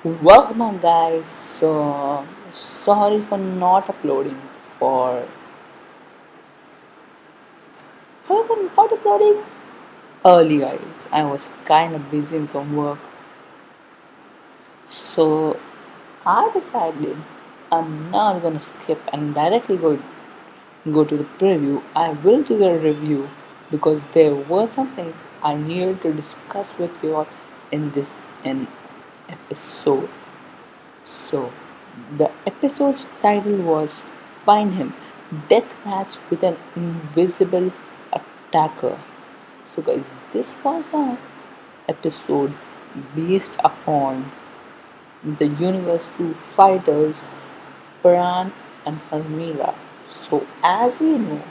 Welcome guys. So sorry for not uploading for not uploading early guys. I was kind of busy in some work. So I decided I'm not gonna skip and directly go to the preview. I will do the review because there were some things I needed to discuss with you all in this in episode. So, the episode's title was Find Him Deathmatch with an Invisible Attacker. So, guys, this was an episode based upon the Universe 2 fighters Pran and Hermira. So, as we know,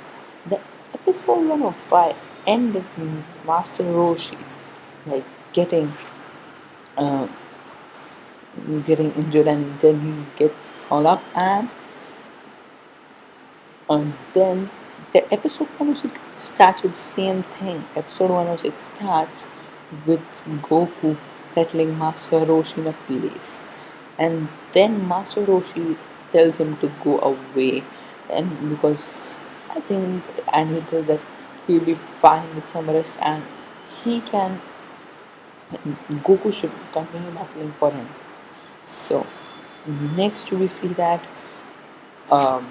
the episode 105 ended in Master Roshi like getting uh, getting injured and then he gets all up and then the episode 106 starts with the same thing. Episode 106 starts with Goku settling Master Roshi in a place. And then Master Roshi tells him to go away. And because I think, and he tells that he'll be fine with some rest and he can, Goku should continue battling for him. So, next we see that um,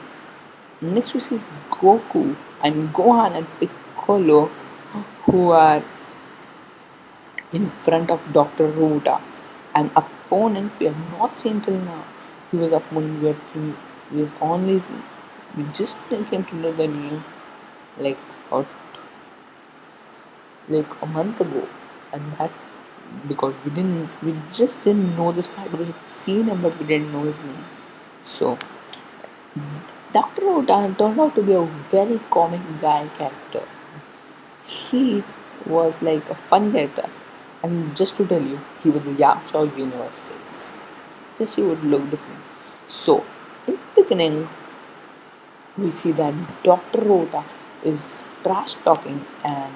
next we see Gohan and Piccolo who are in front of Dr. Rota, an opponent we have not seen till now. He was a opponent we have only we just came to know the name like or like a month ago, and that because we just didn't know this fight. We had seen him, but we didn't know his name. So Dr. Rota turned out to be a very comic guy character. He was like a fun character. And just to tell you, he was the Yamcha of Universe 6. Just he would look different. So, in the beginning, we see that Dr. Rota is trash talking and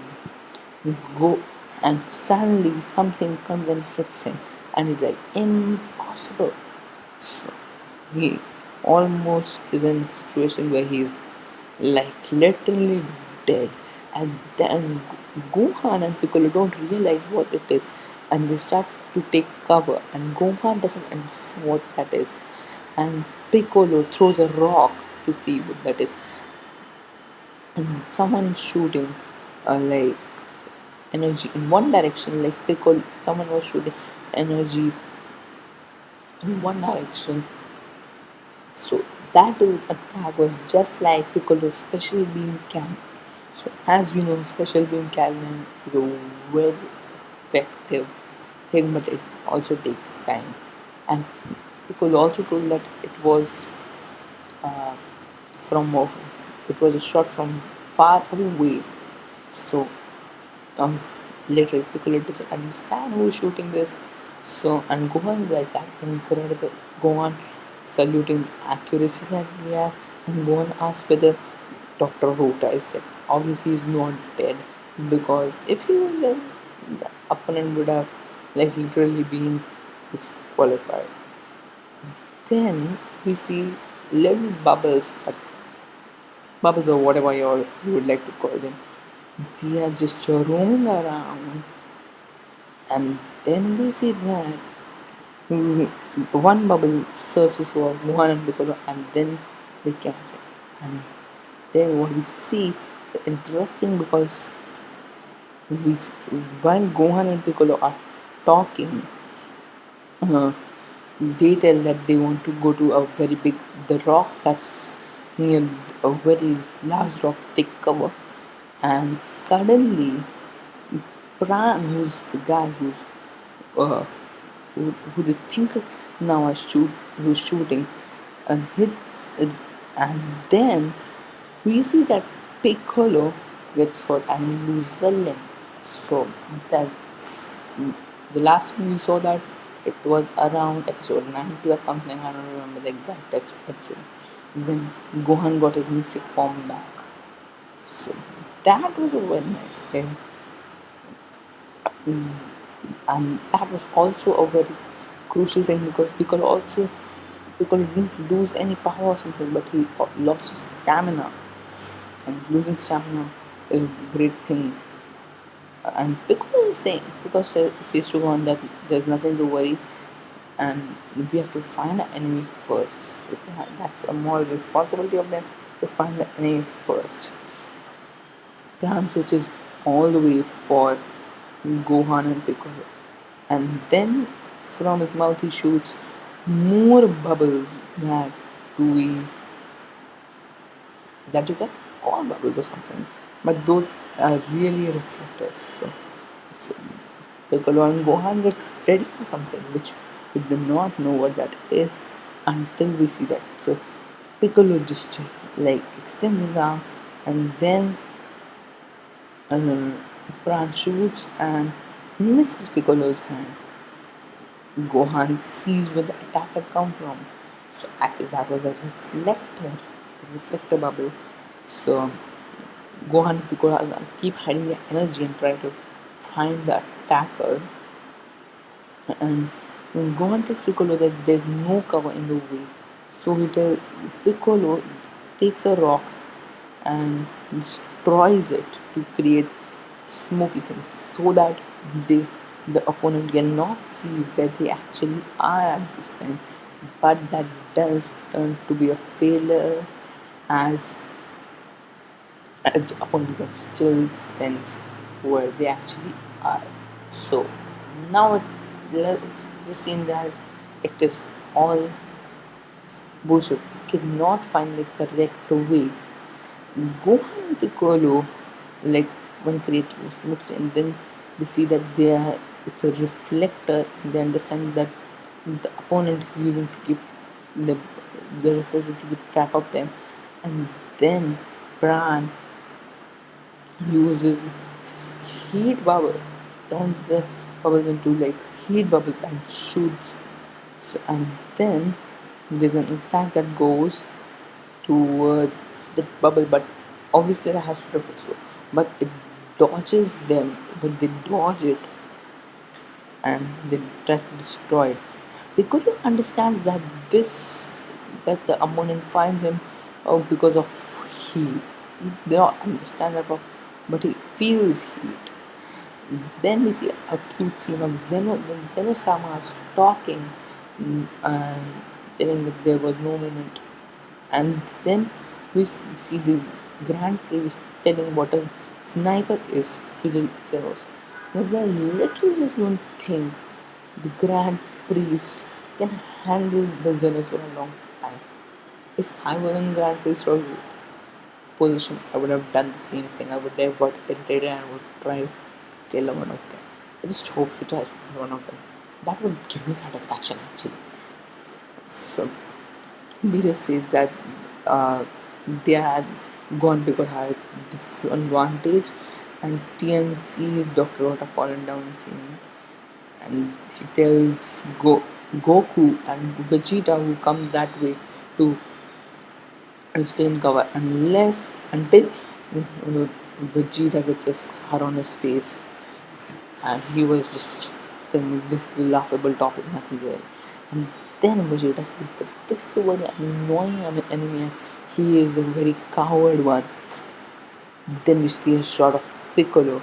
go and suddenly something comes and hits him and he's like impossible. So he almost is in a situation where he's like literally dead. And then Gohan and Piccolo don't realize what it is and they start to take cover and Gohan doesn't understand what that is and Piccolo throws a rock to see what that is and someone is shooting like energy in one direction like Piccolo someone was shooting energy in one direction. So that attack was just like Piccolo's special beam cannon. So as we know, special beam cannon is a very effective thing, but it also takes time. And Piccolo also told that it was uh, from it was a shot from far away. So um, later Piccolo doesn't understand who's shooting this. So and Gohan is like that incredible. Gohan saluting the accuracy that we have, and Gohan asks whether Dr. Rota is dead. Obviously, he's not dead because if he was dead, the opponent would have like literally been disqualified. Then we see little bubbles or whatever you would like to call them. They are just roaming around, and then we see that one bubble searches for Mohan and Piccolo, and then they catch it. And then what we see is interesting because we while Gohan and Piccolo are talking, uh, they tell that they want to go to a very big the rock that's near a very large rock take cover, and suddenly Pran, who's the guy uh, who they think now are who's shooting, hits it, and then we see that Piccolo gets hurt and loses a limb. So that the last time we saw that it was around episode 90 or something. I don't remember the exact episode when Gohan got his mystic form back. So that was a very nice thing. Mm, and that was also a very crucial thing because Piccolo didn't lose any power or something, but he lost his stamina, and losing stamina is a great thing. And Piccolo is saying, because he says to Gohan that there's nothing to worry, and we have to find the enemy first. That's a moral responsibility of them to find the enemy first. Pran switches all the way for Gohan and Piccolo, and then from his mouth he shoots more bubbles that we that you can call bubbles or something, but those are really reflectors. So Piccolo and Gohan get ready for something which we do not know what that is until we see that. So Piccolo just like extends his arm, and then Bran shoots and misses Piccolo's hand. Gohan sees where the attack had come from. So actually that was a reflector bubble. So Gohan and Piccolo keep hiding their energy and try to find the attacker. And when Gohan tells Piccolo that there's no cover in the way, so he tells Piccolo takes a rock and destroys it to create smoky things so that they the opponent cannot see where they actually are at this time. But that does turn to be a failure as the opponent can still sense where they actually are. So now the scene that it is all bullshit. Cannot find the correct way. Gohan and Piccolo, like one creative looks and then they see that they are it's a reflector. They understand that the opponent is using to keep the the reflector to keep track of them, and then Bran uses his heat bubble, turns the bubbles into like heat bubbles and shoots. So, and then there's an attack that goes toward the bubble, but obviously it has to reflect so. But it dodges them, but they dodge it and they try to destroy it. Piccolo understands that that the opponent finds him because of heat. He does not understand that, but he feels heat. Then we see a cute scene of Zeno-sama talking and telling that there was no moment. And then we see the Grand Priest telling what a sniper is to the Zenos. But they literally just don't think the Grand Priest can handle the Zenos for a long time. If I was in Grand Priest or position, I would have done the same thing. I would have got irritated and would try to kill one of them. I just hope he tries to kill one of them. That would give me satisfaction actually. So Beerus says that uh, they had gone because had disadvantage, and TN sees Dr. Rota fallen down scene, and he tells Goku and Vegeta who come that way to stay in cover until Vegeta gets a scar on his face, and he was just telling this laughable topic, nothing there. And then Vegeta says that this is a very annoying enemy as he is a very coward one. Then we see a shot of Piccolo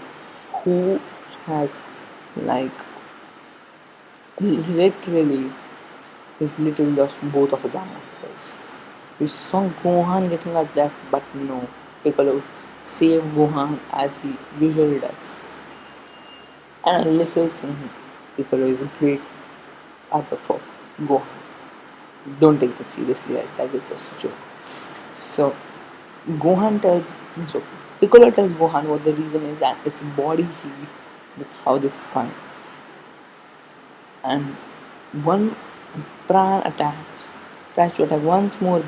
who has like literally is literally lost both of his armor. We saw Gohan getting attacked, but no, Piccolo saved Gohan as he usually does. And I literally think Piccolo is a great other for Gohan. Don't take that seriously, that is just a joke. So Gohan tells so Piccolo tells Gohan what the reason is that it's body heat with how they fight. And one Pran attacks tries to attack once more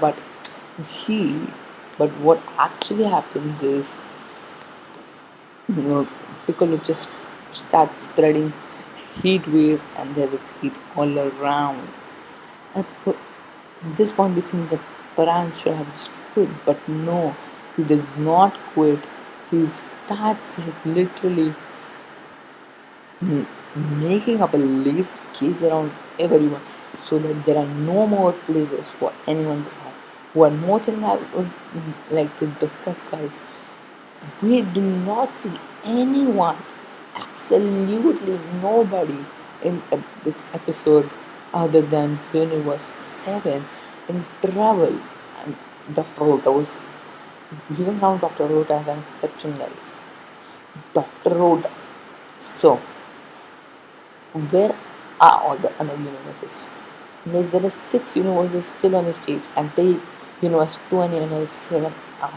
he but what actually happens is Piccolo just starts spreading heat waves and there is heat all around. At this point, we think that Paran should have just quit, but no, he does not quit. He starts like literally m- making up a laser cage around everyone so that there are no more places for anyone to hide. One more thing I would like to discuss, guys. We do not see anyone, absolutely nobody, in this episode other than Universe 7 in travel. And Dr. Rota was, you can count Dr. Rota as an exception, guys. Dr. Rota. So, where are all the other universes? Means there are six universes still on the stage, and take universe 2 and universe 7 out.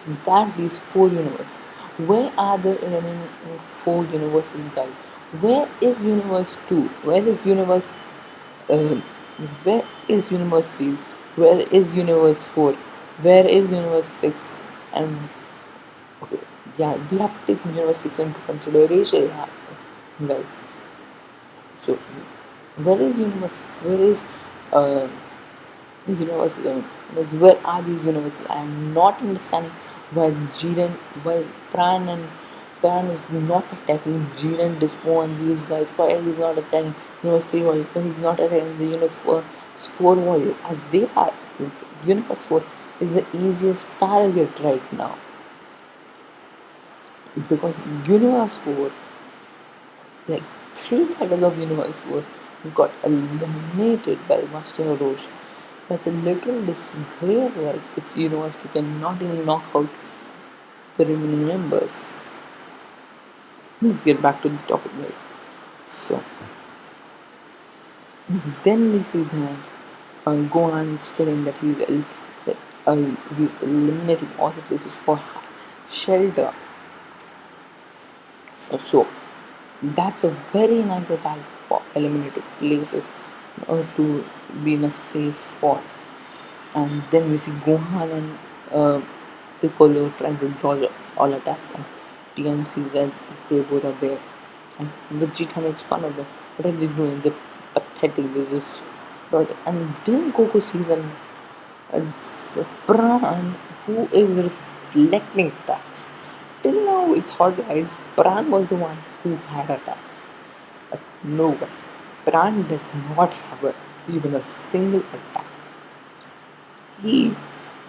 So that leaves four universes. Where are the remaining four universes, guys? Where is universe 2? Uh, where is universe 3? Where is universe 4? Where is universe 6? And okay, yeah, we have to take universe 6 into consideration, guys. So, where is universe? Where is uh, universe 11? Where are these universes? I am not understanding why Jiren, why Pran is not attacking Jiren, Dispo, and these guys. Why he's not attacking universe 3 warriors? Why he's not attacking the universe 4 warriors? As they are, universe 4 is the easiest target right now because universe 4, like three titles of universe war, got eliminated by Master Roshi. That's a literal disgrace. Like if universe you cannot even knock out the remaining members. Let's get back to the topic, guys. So then we see that Gohan is telling that that he's eliminating all the places for shelter. So that's a very nice attack for eliminating places to be in a safe spot. And then we see Gohan and Piccolo trying to dodge all attacks, and Tien sees that they both are there. And Vegeta makes fun of them. What are they doing? They're pathetic. They're just dodging. And then Goku sees it's Bran who is reflecting attacks. Till now, we thought, guys, Bran was the one who had attacks. But no, guys. Bran does not have even a single attack. He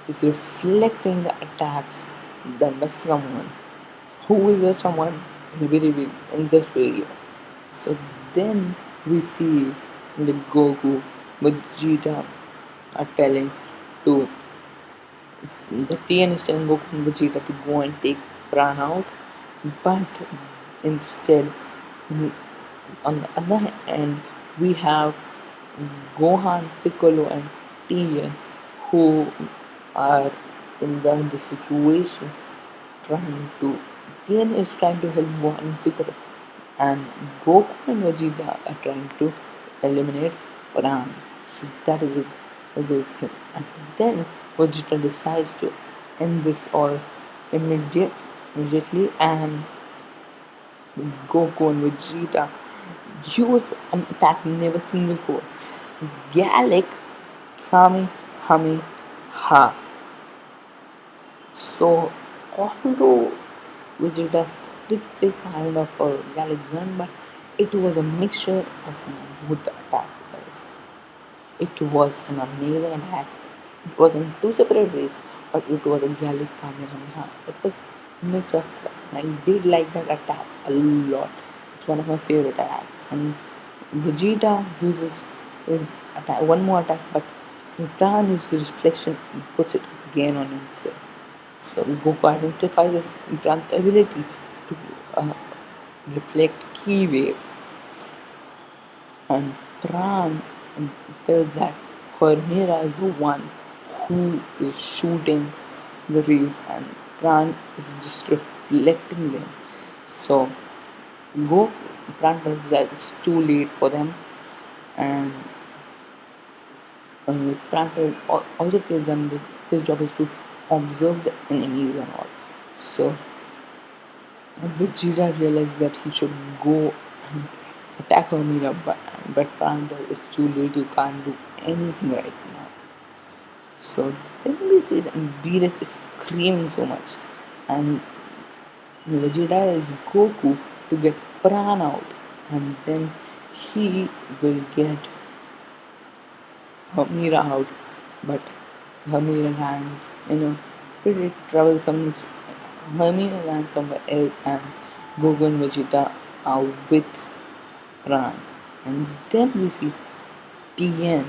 is reflecting the attacks done by someone. Who is that someone will be revealed in this video. So then we see the Goku, Vegeta are telling to the TN is telling Goku and Vegeta to go and take Pran out, but instead, on the other end, we have Gohan, Piccolo, and Tien who are in the situation trying to. Tien is trying to help Gohan pick up, and Goku and Vegeta are trying to eliminate Ram. So that is a good thing. And then Vegeta decides to end this all immediately, and Goku and Vegeta use an attack never seen before. Gallic Kamehameha. So, although Vegeta did say kind of a Gallic gun, but it was a mixture of both the attacks. It was an amazing attack. It was in two separate ways, but it was a Gallic Kamehameha. It was a mix of that. I did like that attack a lot. It's one of my favorite attacks. And Vegeta uses his attack, one more attack, but Bran uses reflection and puts it again on himself. So Goku identifies as Bran's ability to reflect key waves, and Bran tells that Hormira is the one who is shooting the rays, and Bran is just reflecting them. So Goku Bran tells that it's too late for them, and Bran also tells them that his job is to observe the enemies and all. So Vegeta realized that he should go and attack Hormira, but Panda, it's too late, you can't do anything right now. So then we see that Beerus is screaming so much, and Vegeta tells Goku to get Pran out, and then he will get Hamira out, but Hamira lands in a pretty troublesome. Hamira lands somewhere else, and Goku and Vegeta are with Pran, and then we see Tien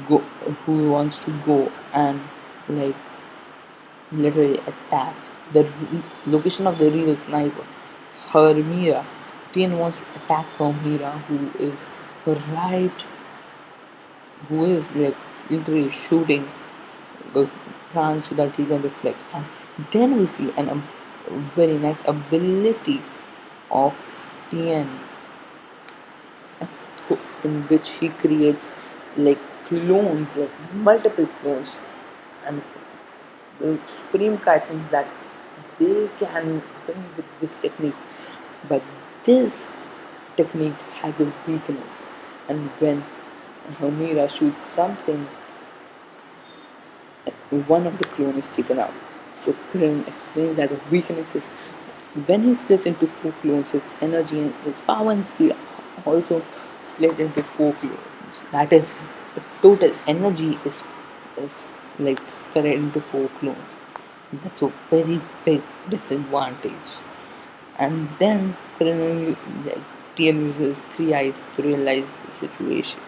go, who wants to go and like literally attack the location of the real sniper, Hermira. Tien wants to attack Hermira, right, who is like literally shooting the France so that he can reflect. And then we see a very nice ability of Tien, in which he creates like clones, like multiple clones, and the Supreme Kai thinks that they can win with this technique, but this technique has a weakness, and when Homira shoots something, one of the clone is taken out. So Krillin explains that the weakness is when he splits into four clones, his energy and his power and speed also split into four clones. That is, his total energy is like spread into four clones. That's a very big disadvantage. And then Krillin, like, TN uses three eyes to realize the situation.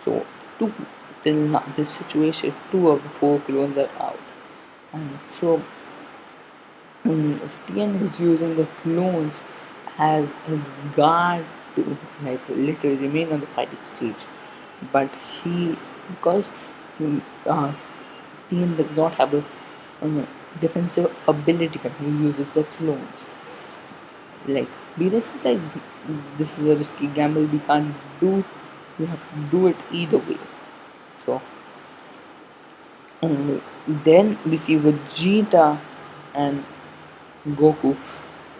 So two till now this situation, two of the four clones are out. And so TN is using the clones as his guard to like literally remain on the fighting stage. But he because uh, TN does not have a defensive ability when he uses the clones. Like Venus is like this is a risky gamble we can't do. We have to do it either way. So then we see Vegeta and Goku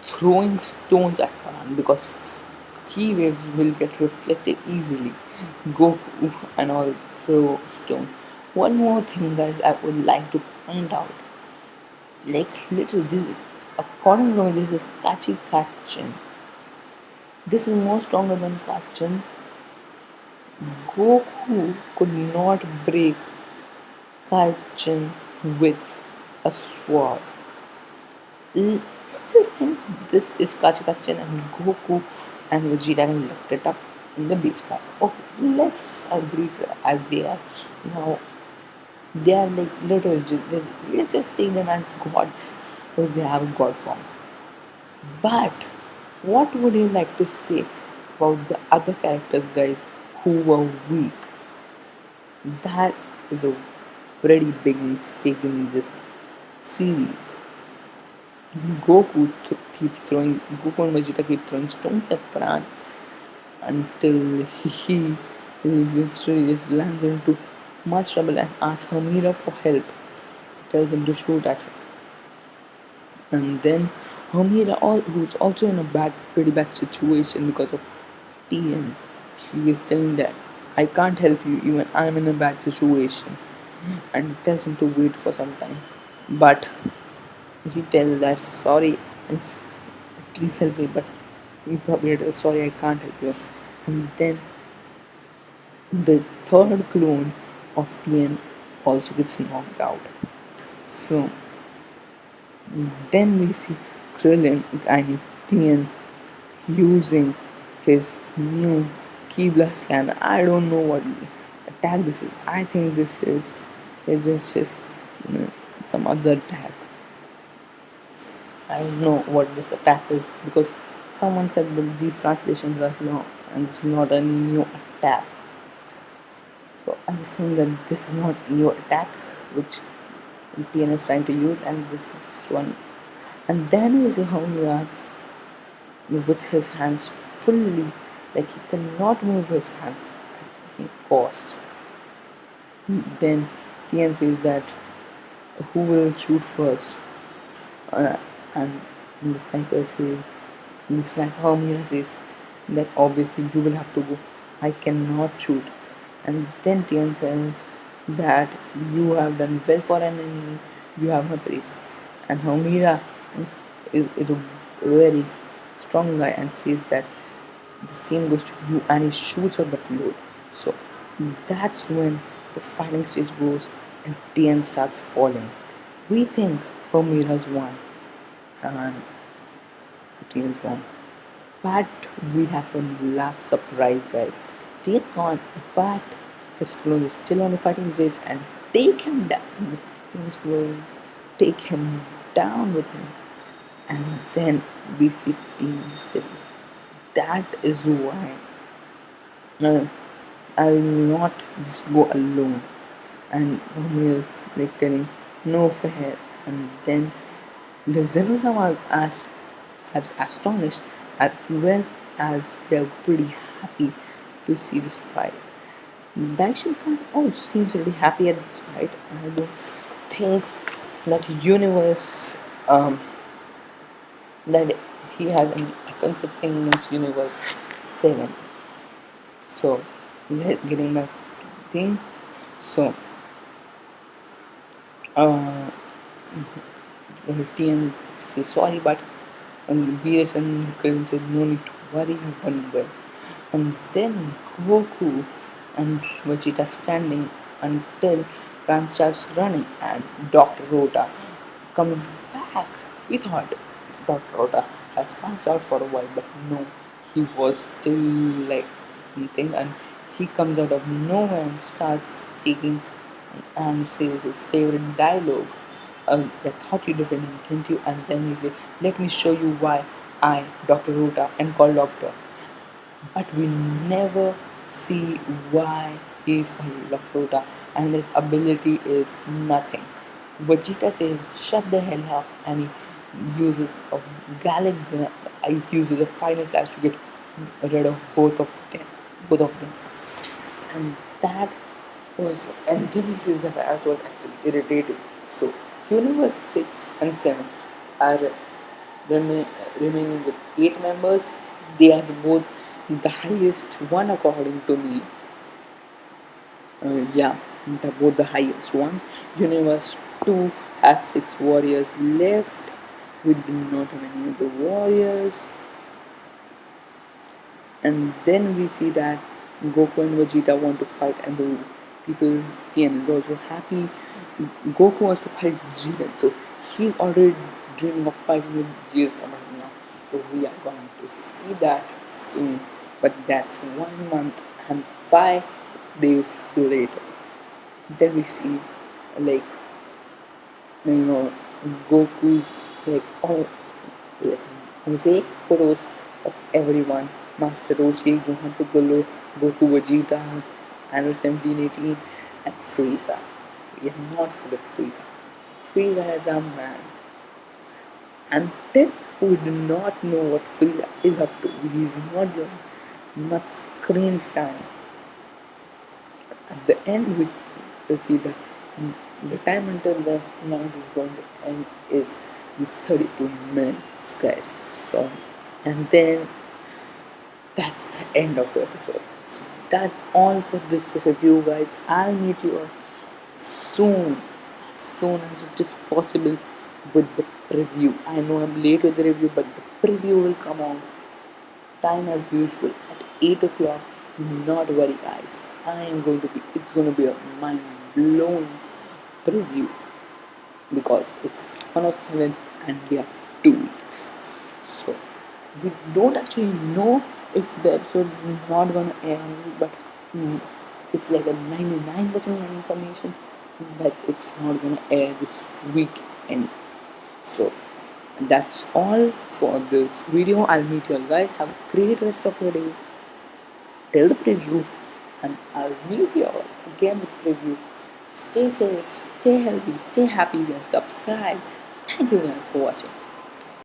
throwing stones at Paran because key waves will get reflected easily. Goku and all throw stones. One more thing, guys, I would like to point out. Like literally, this according to me, this is Kachi Kachin. This is more stronger than Kachin. Goku could not break Kachin with a sword. Let's just think this is Kachikachin and Goku and Vegeta can lift it up in the beach form. Okay, let's just agree to that as they are now. They are like little. Let's just take them as gods because they have a god form. But what would you like to say about the other characters, guys, who were weak? That is a pretty big mistake in this series. Goku and Vegeta keep throwing stones at Pran until he literally just lands into much trouble and asks Hamira for help. Tells him to shoot at her. And then Hamira, who's also in a pretty bad situation because of TN, he is telling that I can't help you, even I'm in a bad situation, and tells him to wait for some time. But he tells that sorry, please help me, but he probably tells sorry I can't help you. And then the third clone of TN also gets knocked out. So then we see Krillin, I mean TN, using his new Keyblast scanner. I don't know what attack this is. I think this is it's just some other attack. I don't know what this attack is because someone said that these translations are wrong and this is not a new attack. So I just think that this is not a new attack which TN is trying to use, and this is just one. And then we see how he has with his hands fully, like he cannot move his hands at any cost. Then TN says that who will shoot first? Uh, and the sniper says, the sniper Hamira says that obviously you will have to go. I cannot shoot. And then TN says that you have done well for an enemy, you have my praise. And Hamira is a very strong guy and says that the same goes to you, and he shoots her but load. So that's when the fighting stage goes and Tien starts falling. We think Hermir has won and Tien's gone. But we have a last surprise, guys. Tien gone, but his clone is still on the fighting stage and take him down. His clone take him down with him. And then we see Tien still. That is why uh, I will not just go alone. And Romeo is like telling no fair. And then the Zenozama are astonished as well as they're pretty happy to see this fight. Daishin Khan also seems to be happy at this fight. I don't think that universe that he has an offensive thing against Universe 7. So, getting back to the thing. So, uh, TN says sorry, but BS and Karan said no need to worry, you done well. And then Goku and Vegeta standing until Ram starts running and Dr. Rota comes back. We thought Dr. Rota has passed out for a while, but no, he was still like something, and he comes out of nowhere and starts speaking and says his favorite dialogue. That thought you different, didn't you? And then he said, let me show you why I, Dr. Rota, am called Doctor. But we never see why he is called Dr. Rota and his ability is nothing. Vegeta says, shut the hell up, and he uses a Gallic, he uses a final flash to get rid of both of them. And that was, and then he says that was actually irritating. So, Universe 6 and 7 are rema- remaining with 8 members. They are both the highest one according to me. Yeah, they're both the highest one. Universe 2 has 6 warriors left. We do not have any of the warriors. And then we see that Goku and Vegeta want to fight, and the people, Tien is also happy. Goku wants to fight Jiren, so he's already dreaming of fighting with Jiren right now. So we are going to see that soon. But that's 1 month and 5 days later. Then we see like Goku's like all like mosaic photos of everyone. Master Roshi, Gohan Piccolo, Goku Vegeta, Anno 1718, and Frieza. We have not forget Frieza. Frieza is a man. And then we do not know what Frieza is up to. He is not getting much screen time. At the end, we will see that the time until the night is going to end is this 32 minutes, guys. So, and then that's the end of the episode. So that's all for this review, guys. I'll meet you all as soon as it is possible with the preview. I know I'm late with the review, but the preview will come on time as usual at 8 o'clock. Do not worry, guys. It's going to be a mind blowing preview because it's 107 and we have 2 weeks. So we don't actually know if the episode is not gonna air, but it's like a 99% information that it's not gonna air this weekend. So that's all for this video. I'll meet you all guys. Have a great rest of your day till the preview, and I'll meet you all again with preview. Stay safe, stay healthy, stay happy, and subscribe. Thank you guys for watching.